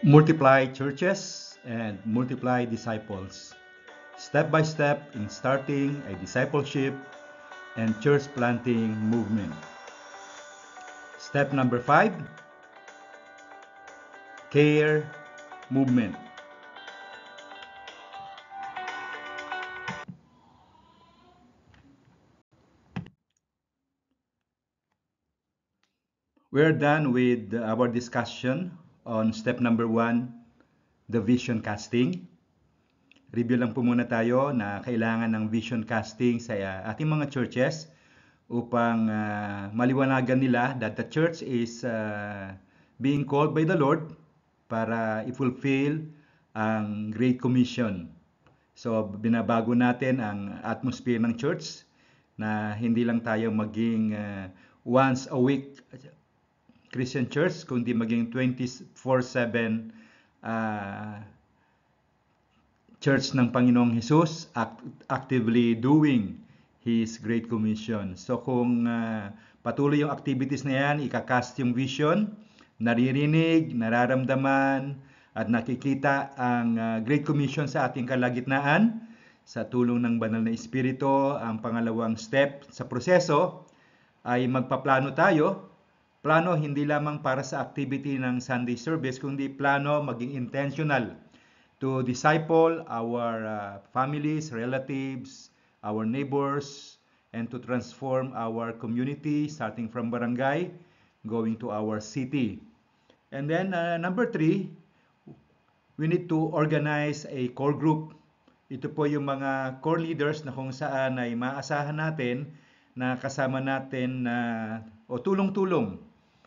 Multiply churches and multiply disciples. Step by step in starting a discipleship and church planting movement. Step number 5, care movement. We're done with our discussion on step number 1, the vision casting. Review lang po muna tayo na kailangan ng vision casting sa ating mga churches upang maliwanagan nila that the church is being called by the Lord para i-fulfill ang Great Commission. So binabago natin ang atmosphere ng church na hindi lang tayo maging once a week Christian church, kundi maging 24/7 church ng Panginoong Hesus, actively doing His Great Commission. So kung patuloy yung activities na yan, ikakast yung vision, naririnig, nararamdaman, at nakikita ang Great Commission sa ating kalagitnaan, sa tulong ng Banal na Espiritu. Ang pangalawang step sa proseso ay magpaplano tayo. Plano hindi lamang para sa activity ng Sunday service, kundi plano maging intentional to disciple our families, relatives, our neighbors, and to transform our community, starting from barangay, going to our city. And then number 3, we need to organize a core group. Ito po yung mga core leaders na kung saan ay maasahan natin na kasama natin o tulong-tulong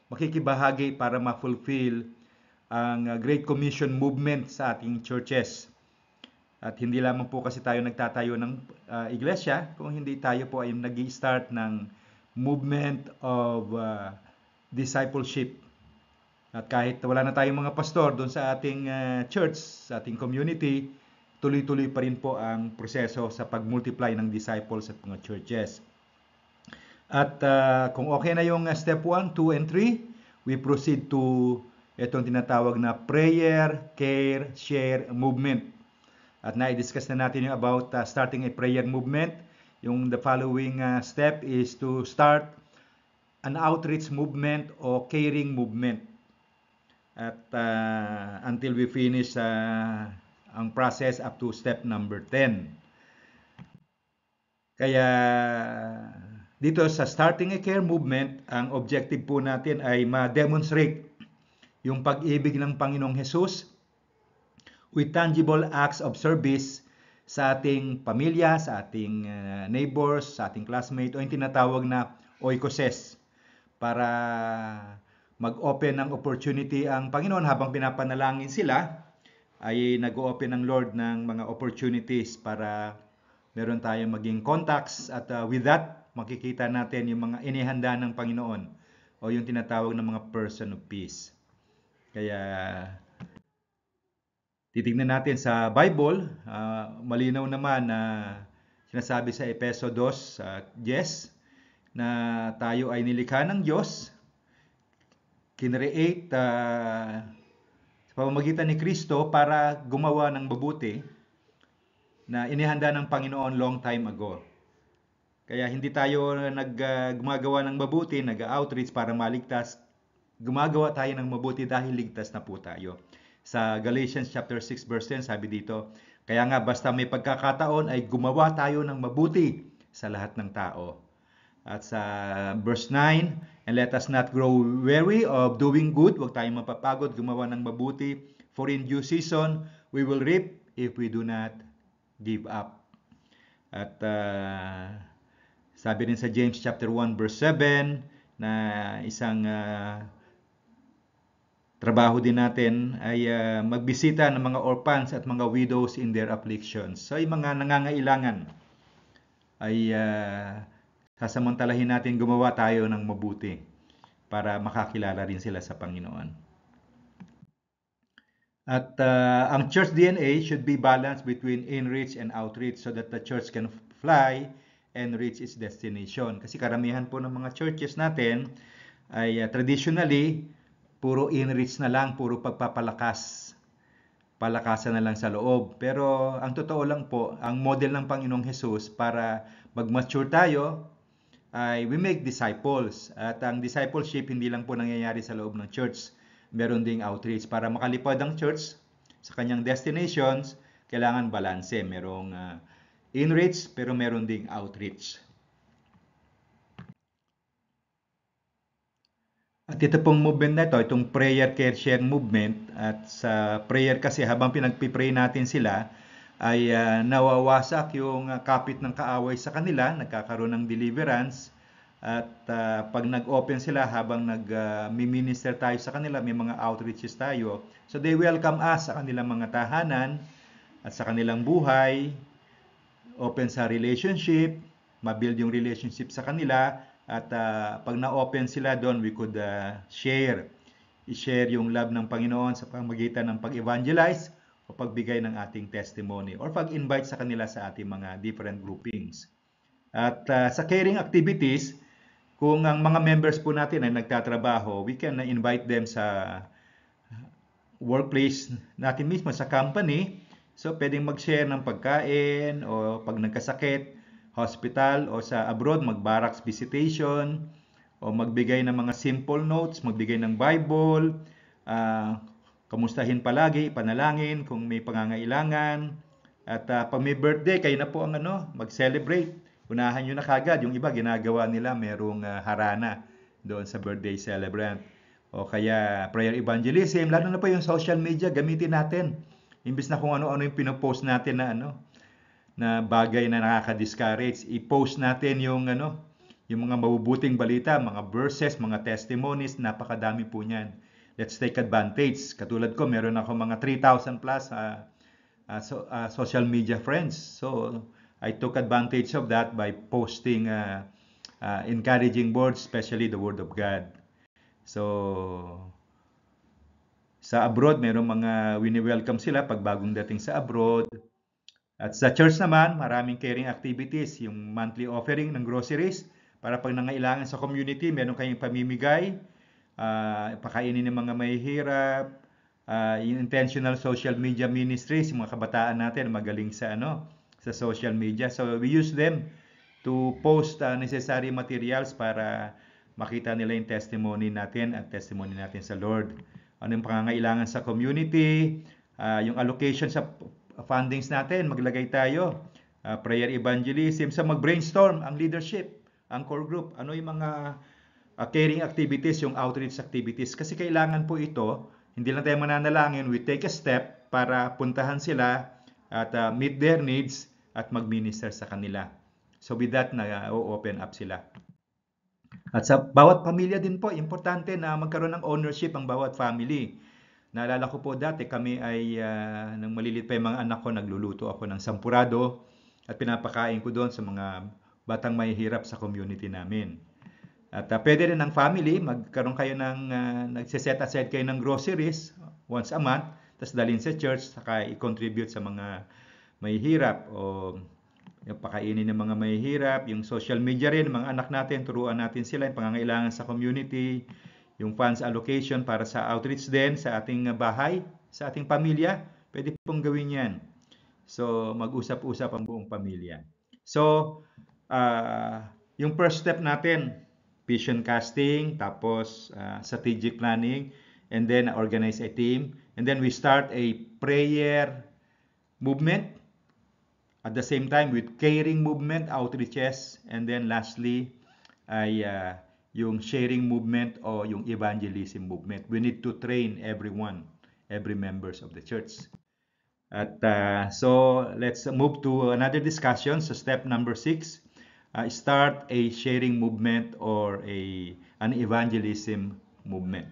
makikibahagi para ma-fulfill ang Great Commission movement sa ating churches. At hindi lamang po kasi tayo nagtatayo ng iglesia, kung hindi tayo po ay nag-i-start ng movement of discipleship. At kahit wala na tayong mga pastor doon sa ating church, sa ating community, tuloy-tuloy pa rin po ang proseso sa pag-multiply ng disciples at mga churches. At kung okay na yung step 1, 2, and 3, we proceed to itong tinatawag na prayer, care, share movement. At na-discuss na natin yung about starting a prayer movement. Yung the following step is to start an outreach movement o caring movement. At until we finish ang process up to step number 10. Kaya dito sa starting a care movement, ang objective po natin ay ma-demonstrate yung pag-ibig ng Panginoong Hesus with tangible acts of service sa ating pamilya, sa ating neighbors, sa ating classmate, o yung tinatawag na oikoses, para mag-open ng opportunity ang Panginoon habang pinapanalangin sila, ay nag-open ng Lord ng mga opportunities para meron tayong maging contacts at with that, makikita natin yung mga inihanda ng Panginoon o yung tinatawag ng mga person of peace. Kaya titignan natin sa Bible, malinaw naman na sinasabi sa Efeso 2:10 na tayo ay nilikha ng Diyos, kinreate sa pamamagitan ni Kristo para gumawa ng mabuti na inihanda ng Panginoon long time ago. Kaya hindi tayo gumagawa ng mabuti, nag-outreach para maligtas. Gumagawa tayo ng mabuti dahil ligtas na po tayo. Sa Galatians chapter 6 verse 10, sabi dito, kaya nga basta may pagkakataon ay gumawa tayo ng mabuti sa lahat ng tao. At sa verse 9, and let us not grow weary of doing good. Huwag tayong mapapagod, gumawa ng mabuti. For in due season, we will reap if we do not give up. At sabi rin sa James chapter 1 verse 7 na isang trabaho din natin ay magbisita ng mga orphans at mga widows in their afflictions. So yung mga nangangailangan ay sasamantalahin natin gumawa tayo ng mabuti para makakilala rin sila sa Panginoon. At ang church DNA should be balanced between in-reach and outreach so that the church can fly and reach its destination. Kasi karamihan po ng mga churches natin ay traditionally puro in-reach na lang, puro palakasan na lang sa loob. Pero ang totoo lang po, ang model ng Panginoong Hesus para mag-mature tayo ay we make disciples. At ang discipleship hindi lang po nangyayari sa loob ng church. Meron ding outreach. Para makalipad ang church sa kanyang destinations, kailangan balanse. Merong in-reach pero meron ding outreach. At ito pong movement na ito, itong prayer care share movement, at sa prayer kasi habang pinagpipray natin sila, ay nawawasak yung kapit ng kaaway sa kanila, nagkakaroon ng deliverance, at pag nag-open sila habang nag-minister tayo sa kanila, may mga outreaches tayo, so they welcome us sa kanilang mga tahanan at sa kanilang buhay, open sa relationship, mabuild yung relationship sa kanila, at pag na-open sila doon, we could i-share yung love ng Panginoon sa pamamagitan ng pag-evangelize o pagbigay ng ating testimony or pag-invite sa kanila sa ating mga different groupings. At sa caring activities, kung ang mga members po natin ay nagtatrabaho, we can invite them sa workplace natin mismo, sa company. So, pwedeng mag-share ng pagkain o pag nagkasakit, hospital o sa abroad, mag-barracks visitation o magbigay ng mga simple notes, magbigay ng Bible, kamustahin palagi, panalangin kung may pangangailangan. At pag may birthday, kayo na po ang mag-celebrate. Unahan nyo na kagad. Yung iba, ginagawa nila, merong harana doon sa birthday celebrant. O kaya prayer evangelism, lalo na po yung social media, gamitin natin. Imbis na kung ano-ano yung pinopost natin na bagay na nakaka-discourage, i-post natin yung yung mga mabubuting balita, mga verses, mga testimonies, napakadami po niyan. Let's take advantage. Katulad ko, meron ako mga 3,000 plus social media friends. So, I took advantage of that by posting encouraging words, especially the Word of God. So, sa abroad, meron mga wini-welcome sila pag bagong dating sa abroad. At sa church naman, maraming caring activities, yung monthly offering ng groceries, para pag nangailangan sa community, meron kayong pamimigay, pakainin ng mga mahihirap, yung intentional social media ministries, yung mga kabataan natin magaling sa social media. So we use them to post necessary materials para makita nila yung testimony natin at testimony natin sa Lord. Ano yung pangangailangan sa community, yung allocation sa fundings natin, maglagay tayo, prayer evangelism, sa mag-brainstorm ang leadership, ang core group, ano yung mga caring activities, yung outreach activities, kasi kailangan po ito, hindi lang tayo mananalangin, we take a step para puntahan sila at meet their needs at mag-minister sa kanila. So with that, na-open up sila. At sa bawat pamilya din po, importante na magkaroon ng ownership ang bawat family. Naalala ko po dati, kami ay, nang malilit pa yung mga anak ko, nagluluto ako ng sampurado at pinapakain ko doon sa mga batang mahihirap sa community namin. At pwede rin ng family, magkaroon kayo nagsiset aside kayo ng groceries once a month, tapos dalhin sa church, saka i-contribute sa mga mahihirap o yung pakainin ng mga mahihirap, yung social media rin, mga anak natin, turuan natin sila yung pangangailangan sa community, yung funds allocation para sa outreach din sa ating bahay, sa ating pamilya, pwede pong gawin yan. So, mag-usap-usap ang buong pamilya. So, yung first step natin, vision casting, tapos strategic planning, and then organize a team, and then we start a prayer movement, at the same time with caring movement, outreaches, and then lastly, ay yung sharing movement o yung evangelism movement. We need to train everyone, every members of the church. At so let's move to another discussion. So step number 6, start a sharing movement or an evangelism movement.